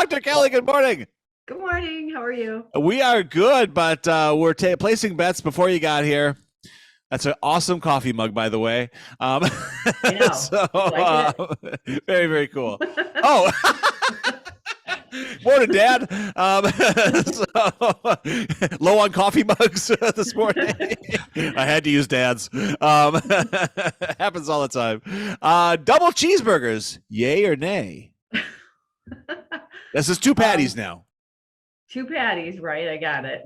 Dr. Kelly, good morning. Good morning. How are you? We are good, but we're placing bets before you got here. That's an awesome coffee mug, by the way. I know. So, You like very, very cool. Oh, morning, Dad. So, low on coffee mugs this morning. I had to use Dad's. Happens all the time. Double cheeseburgers, yay or nay? This is two patties now. Two patties, right? I got it.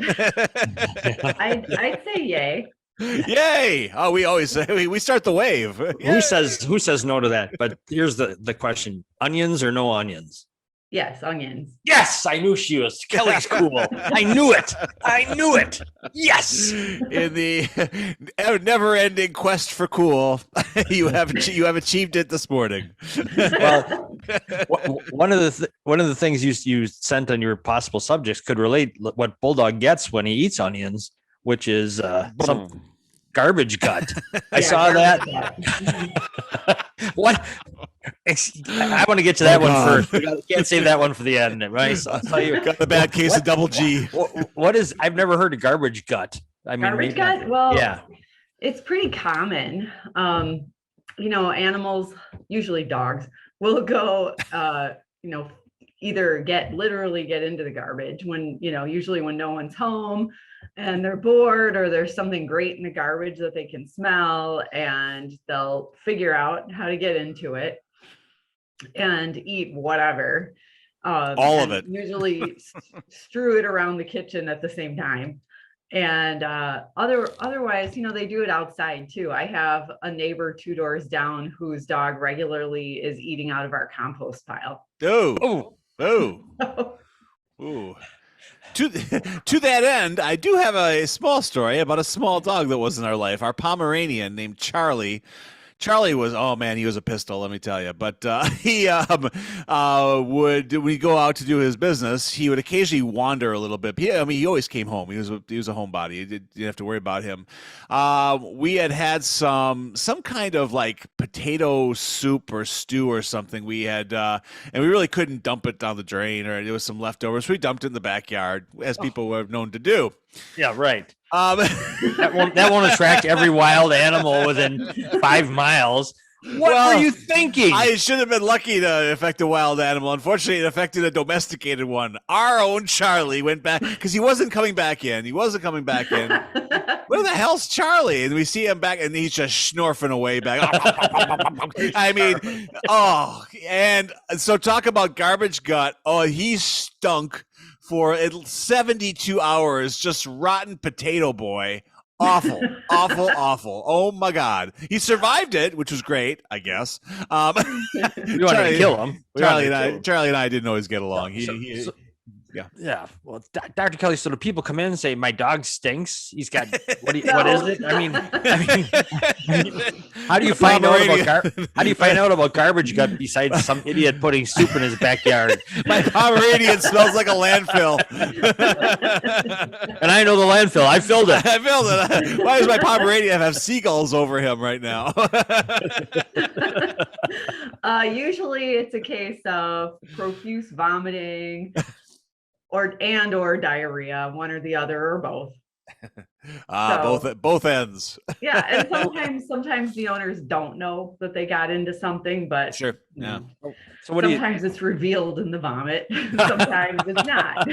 I'd say yay. Yay! Oh, we always say we start the wave. Who says no to that? But here's the question: onions or no onions? Yes, onions. Yes, I knew she was. Kelly's cool. I knew it. Yes. In the never-ending quest for cool, you have achieved it this morning. Well, one of the things you sent on your possible subjects could relate what Bulldog gets when he eats onions, which is some garbage gut. I saw that. What? I want to get to that one first. We can't save that one for the end, right? So I'll tell you. Got the bad case of double G. What is? I've never heard of garbage gut. I mean, garbage gut. Well, yeah, it's pretty common. Animals, usually dogs, will go. Either literally get into the garbage when usually when no one's home and they're bored, or there's something great in the garbage that they can smell, and they'll figure out how to get into it and eat whatever. All of it. Usually strew it around the kitchen at the same time. And otherwise, they do it outside too. I have a neighbor 2 doors down whose dog regularly is eating out of our compost pile. Oh. Ooh. To that end, I do have a small story about a small dog that was in our life. Our Pomeranian named Charlie. Charlie was, oh man, he was a pistol, let me tell you. But he would, when he go out to do his business, he would occasionally wander a little bit. He always came home. He was a homebody. You didn't have to worry about him. We had some kind of like potato soup or stew or something. We had, and we really couldn't dump it down the drain, or there was some leftovers. So we dumped it in the backyard, as people were known to do. Yeah, right. That won't attract every wild animal within 5 miles. What were you thinking? I should have been lucky to affect a wild animal. Unfortunately, it affected a domesticated one. Our own Charlie went back because he wasn't coming back in. Where the hell's Charlie? And we see him back, and he's just snorfing away back. And so talk about garbage gut. Oh, he stunk for 72 hours, just rotten potato boy. Awful. Oh my God. He survived it, which was great, I guess. We wanted to kill him. Charlie and I didn't always get along. Yeah. Well, Dr. Kelly, so the people come in and say, my dog stinks. He's got, what is it? I mean, how do you find out about garbage gut besides some idiot putting soup in his backyard? My Pomeranian smells like a landfill. And I know the landfill. I filled it. Why does my Pomeranian have seagulls over him right now? Usually it's a case of profuse vomiting or diarrhea, one or the other, or both. Both ends. Yeah, and sometimes the owners don't know that they got into something, but sure, yeah. So sometimes it's revealed in the vomit. Sometimes it's not.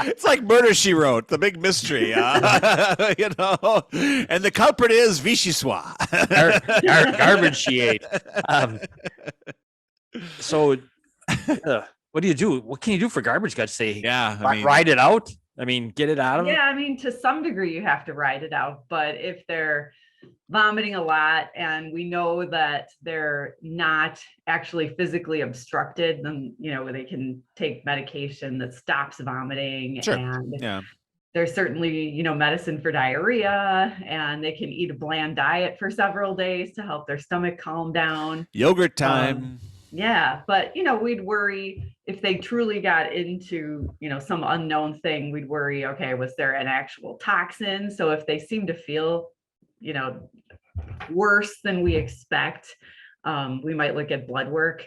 It's like Murder, She Wrote, the big mystery, and the culprit is Vichyssoise. Garbage she ate. What do you do? What can you do for garbage gut? Say, ride it out. I mean, get it out of them. Yeah, I mean, to some degree, you have to ride it out. But if they're vomiting a lot and we know that they're not actually physically obstructed, then they can take medication that stops vomiting. Sure. And there's certainly medicine for diarrhea, and they can eat a bland diet for several days to help their stomach calm down. Yogurt time. Yeah, but we'd worry if they truly got into some unknown thing. We'd worry, okay, was there an actual toxin? So if they seem to feel worse than we expect, we might look at blood work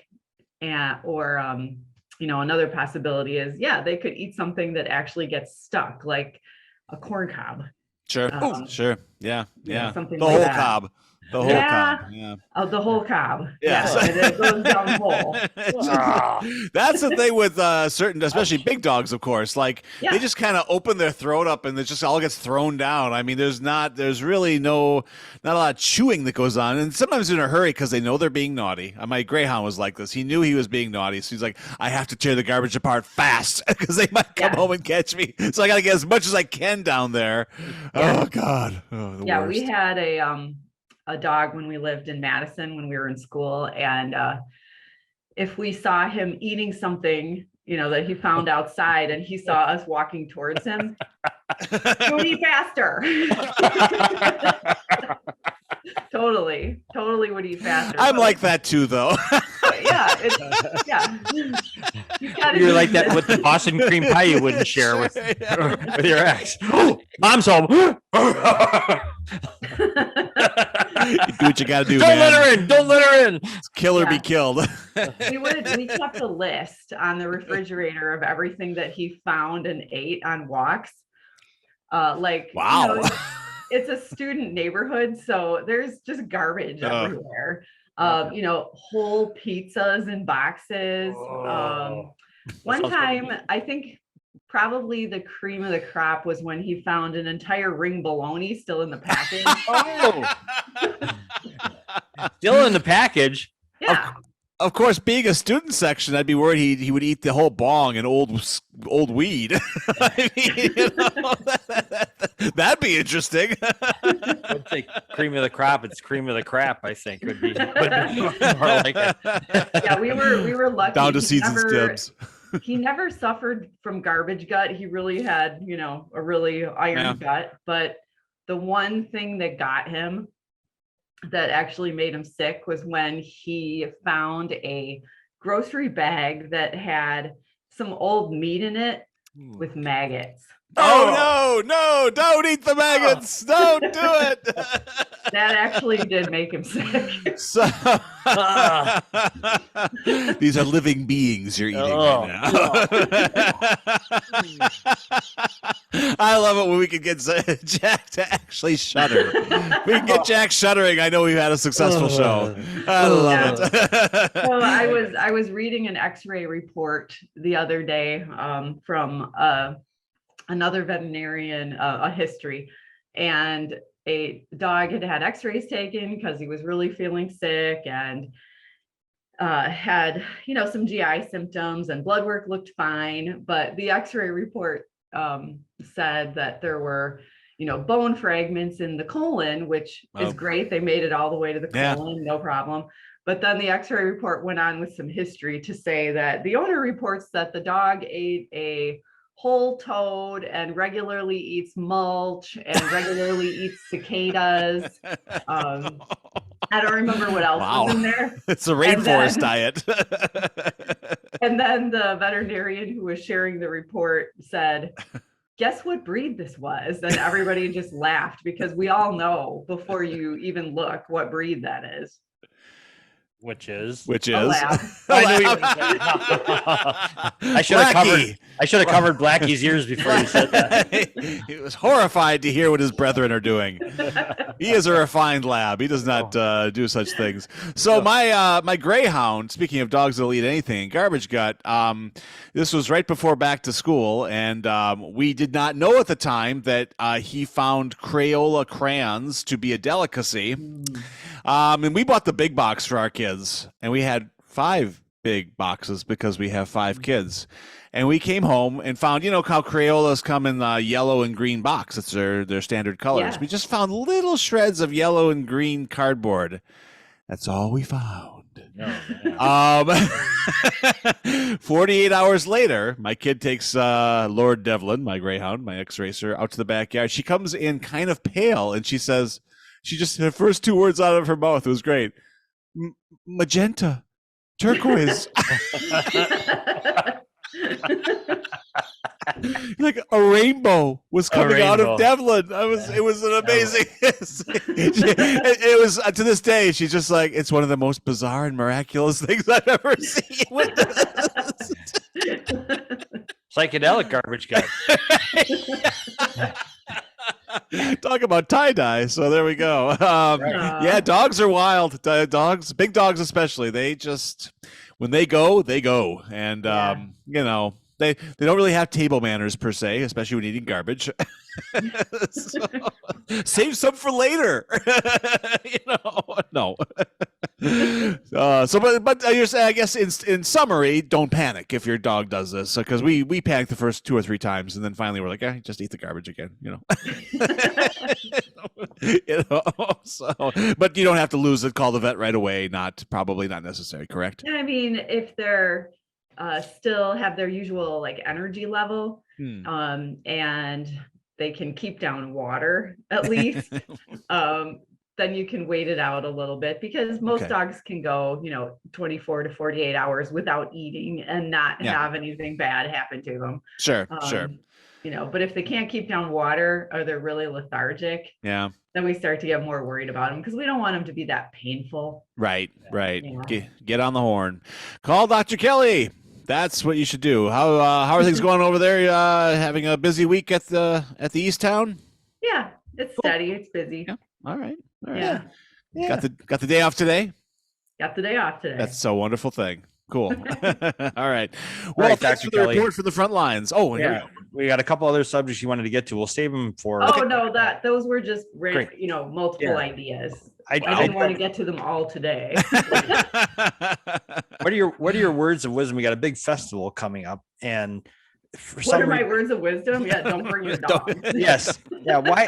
and or another possibility is, yeah, they could eat something that actually gets stuck, like a corn cob. Sure. Um, Sure. Yeah. Yeah. something The like whole that. cob. The whole Yeah. cob. Yeah. The whole cob. Yes. Yeah, it goes down whole. That's the thing with certain, especially big dogs, of course. Like Yeah. they just kind of open their throat up and it just all gets thrown down. I mean, there's really not a lot of chewing that goes on. And sometimes in a hurry because they know they're being naughty. My greyhound was like this. He knew he was being naughty. So he's like, I have to tear the garbage apart fast because they might come Yeah. home and catch me. So I got to get as much as I can down there. Yeah. Oh, God. Oh, the Yeah, worst. we had a dog when we lived in Madison when we were in school, and if we saw him eating something, that he found outside, and he saw us walking towards him, he would eat faster. Totally would eat faster. I'm But, like that too, though. yeah, yeah. He's gotta You're do like that this. with the Boston cream pie you wouldn't share with with your ex. Mom's home. You do what you got to do, Don't man. let her in. Don't let her in. Kill or be Yeah. killed. We kept a list on the refrigerator of everything that he found and ate on walks. Wow. It's a student neighborhood, so there's just garbage everywhere. Whole pizzas in boxes. One sounds time, good. I think probably the cream of the crop was when he found an entire ring bologna still in the package. Oh, still in the package. Yeah. Of course, being a student section, I'd be worried he would eat the whole bong and old weed. I mean, that'd be interesting. I'd say cream of the crop. It's cream of the crap. I think would be more like it. Yeah, we were lucky. Down to He seeds and never- stems. He never suffered from garbage gut. He really had, a really iron Yeah. gut. But the one thing that got him that actually made him sick was when he found a grocery bag that had some old meat in it with maggots. Oh no, don't eat the maggots. Don't do it. That actually did make him sick. So, these are living beings you're eating Oh. right now. I love it when we can get Jack to actually shudder. We can get Jack shuddering. I know we've had a successful show. I love it. So I was reading an X-ray report the other day from another veterinarian, a history, and a dog had X-rays taken because he was really feeling sick and had some GI symptoms, and blood work looked fine, but the X-ray report said that there were bone fragments in the colon, which is Oh. great. They made it all the way to the Yeah. colon, no problem. But then the X-ray report went on with some history to say that the owner reports that the dog ate a whole toad and regularly eats mulch and regularly eats cicadas. I don't remember what else Wow. was in there. It's a rainforest then- diet. And then the veterinarian who was sharing the report said, guess what breed this was? And everybody just laughed because we all know before you even look what breed that is. Which is. Which A is. lab. I knew you were gonna I should have Blackie. covered Blackie's ears before you said that. He was horrified to hear what his brethren are doing. He is a refined lab. He does not do such things. So my greyhound, speaking of dogs that'll eat anything, garbage gut. This was right before back to school, and we did not know at the time that he found Crayola crayons to be a delicacy. And we bought the big box for our kids, and we had 5 big boxes because we have 5 kids. And we came home and found, how Crayolas come in the yellow and green box. It's their standard colors. Yeah. We just found little shreds of yellow and green cardboard. That's all we found. 48 hours later, my kid takes Lord Devlin, my greyhound, my ex-racer, out to the backyard. She comes in kind of pale, and she says, her first 2 words out of her mouth, it was great. Magenta, turquoise. Like a rainbow was coming out of rainbow. Devlin. It was an amazing. it was to this day. She's just like, it's one of the most bizarre and miraculous things I've ever seen. Psychedelic garbage guy. Talk about tie dye. So there we go. Yeah, dogs are wild. Dogs, big dogs especially. They just when they go, and Yeah. you know. They don't really have table manners per se, especially when eating garbage. So, save some for later. No. But you're saying, I guess in summary, don't panic if your dog does this, because we panicked the first 2 or 3 times, and then finally we're like, just eat the garbage again, So, but you don't have to lose it. Call the vet right away. Probably not necessary. Correct. I mean, if they're still have their usual like energy level, and they can keep down water at least, then you can wait it out a little bit, because most dogs can go, 24 to 48 hours without eating and not have anything bad happen to them. Sure. But if they can't keep down water or they're really lethargic, then we start to get more worried about them, because we don't want them to be that painful. Right. Yeah. Get on the horn. Call Dr. Kelly. That's what you should do. How are things going over there? Having a busy week at the East Town? Yeah, it's steady. It's busy. Yeah. All right. Yeah. Got the day off today? Got the day off today. That's a wonderful thing. Cool. All right. Well, right, thanks Dr. for the Kelly. report for the front lines. Oh, here we Yeah, go. we got a couple other subjects you wanted to get to. We'll save them for. No, those were just Great. multiple ideas. I I didn't want to get to them all today. What are your words of wisdom? We got a big festival coming up, and for What some are my reason, words of wisdom? Yeah, don't bring your dog. yes, yeah. Why?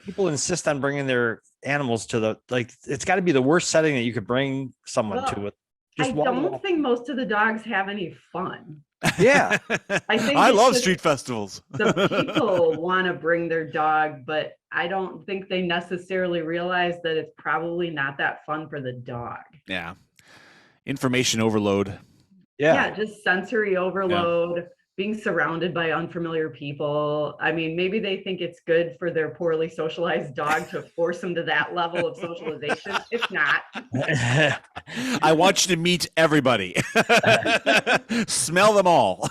People insist on bringing their animals to it's got to be the worst setting that you could bring someone to. With I just one don't think most of the dogs have any fun. Yeah, I think I it's love just street festivals. the people want to bring their dog, but I don't think they necessarily realize that it's probably not that fun for the dog. Yeah. Information overload. yeah. Just sensory overload, being surrounded by unfamiliar people. I mean, maybe they think it's good for their poorly socialized dog to force them to that level of socialization. It's not. I want you to meet everybody. Smell them all.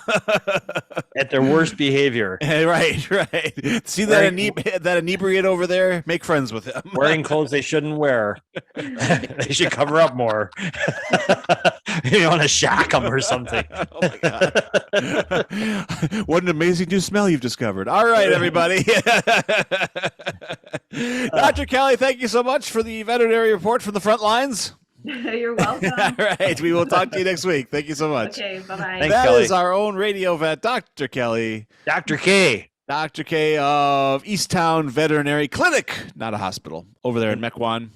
At their worst behavior, Right. See that that inebriate over there? Make friends with him. wearing clothes they shouldn't wear. They should cover up more. You want to shock them or something. Oh my God. What an amazing new smell you've discovered. All right, everybody. Dr. Kelly, thank you so much for the veterinary report from the front lines. You're welcome. All right. We will talk to you next week. Thank you so much. Okay, bye-bye. Thanks, That Kelly. is our own radio vet, Dr. Kelly. Dr. K. Dr. K of Easttown Veterinary Clinic, not a hospital, over there in Mequon.